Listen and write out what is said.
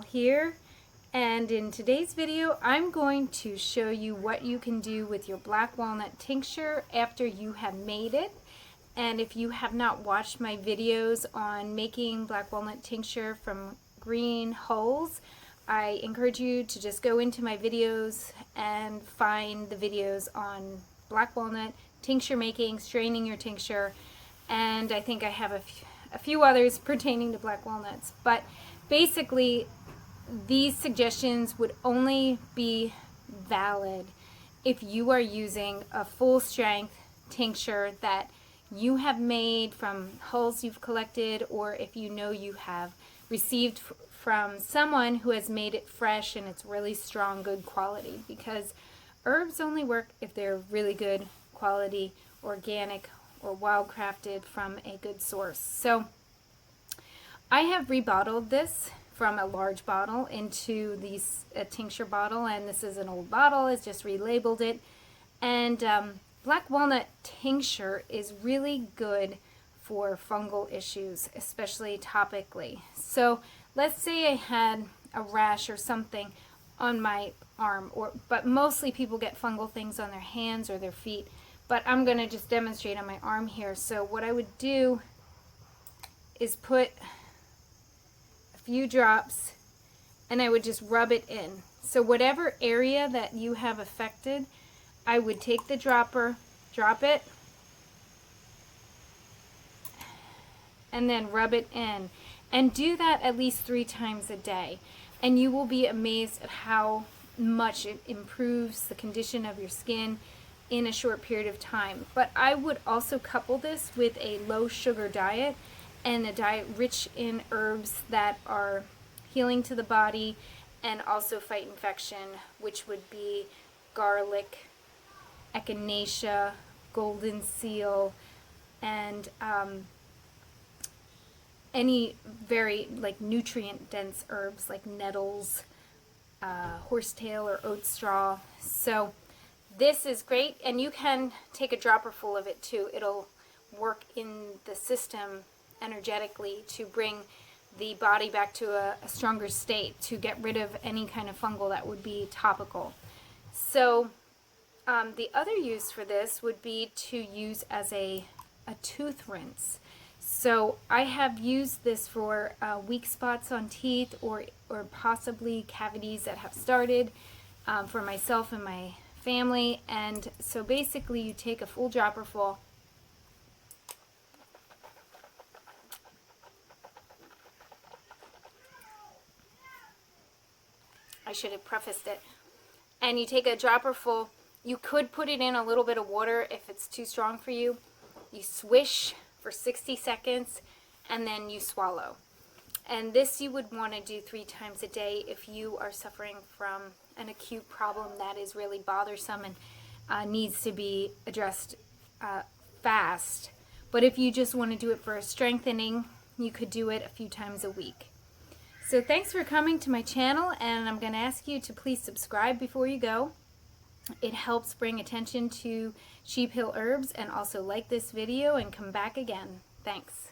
here, and in today's video I'm going to show you what you can do with your black walnut tincture after you have made it. And if you have not watched my videos on making black walnut tincture from green hulls, I encourage you to just go into my videos and find the videos on black walnut tincture making, straining your tincture, and I think I have a few others pertaining to black walnuts. But basically, these suggestions would only be valid if you are using a full strength tincture that you have made from hulls you've collected, or if you know you have received from someone who has made it fresh and it's really strong, good quality, because herbs only work if they're really good quality, organic, or wildcrafted from a good source. So I have rebottled this from a large bottle into a tincture bottle, and this is an old bottle. It's just relabeled it. And black walnut tincture is really good for fungal issues, especially topically. So let's say I had a rash or something on my arm, but mostly people get fungal things on their hands or their feet. But I'm going to just demonstrate on my arm here. So what I would do is put a few drops and I would just rub it in. So whatever area that you have affected, I would take the dropper, drop it, and then rub it in. And do that at least 3 times a day. And you will be amazed at how much it improves the condition of your skin in a short period of time. But I would also couple this with a low sugar diet, and a diet rich in herbs that are healing to the body and also fight infection, which would be garlic, echinacea, golden seal, and any very nutrient dense herbs like nettles, horsetail, or oat straw. So this is great, and you can take a dropper full of it too. It'll work in the system energetically to bring the body back to a stronger state, to get rid of any kind of fungal that would be topical. So the other use for this would be to use as a tooth rinse. So I have used this for weak spots on teeth, or possibly cavities that have started for myself and my family. And so basically you take a full dropper full, I should have prefaced it, and you take a dropper full. You could put it in a little bit of water if it's too strong for you. You swish for 60 seconds and then you swallow. And this you would want to do 3 times a day if you are suffering from an acute problem that is really bothersome and needs to be addressed fast. But if you just want to do it for a strengthening, you could do it a few times a week. So thanks for coming to my channel, and I'm going to ask you to please subscribe before you go. It helps bring attention to sheep hill herbs, and also like this video and come back again. Thanks.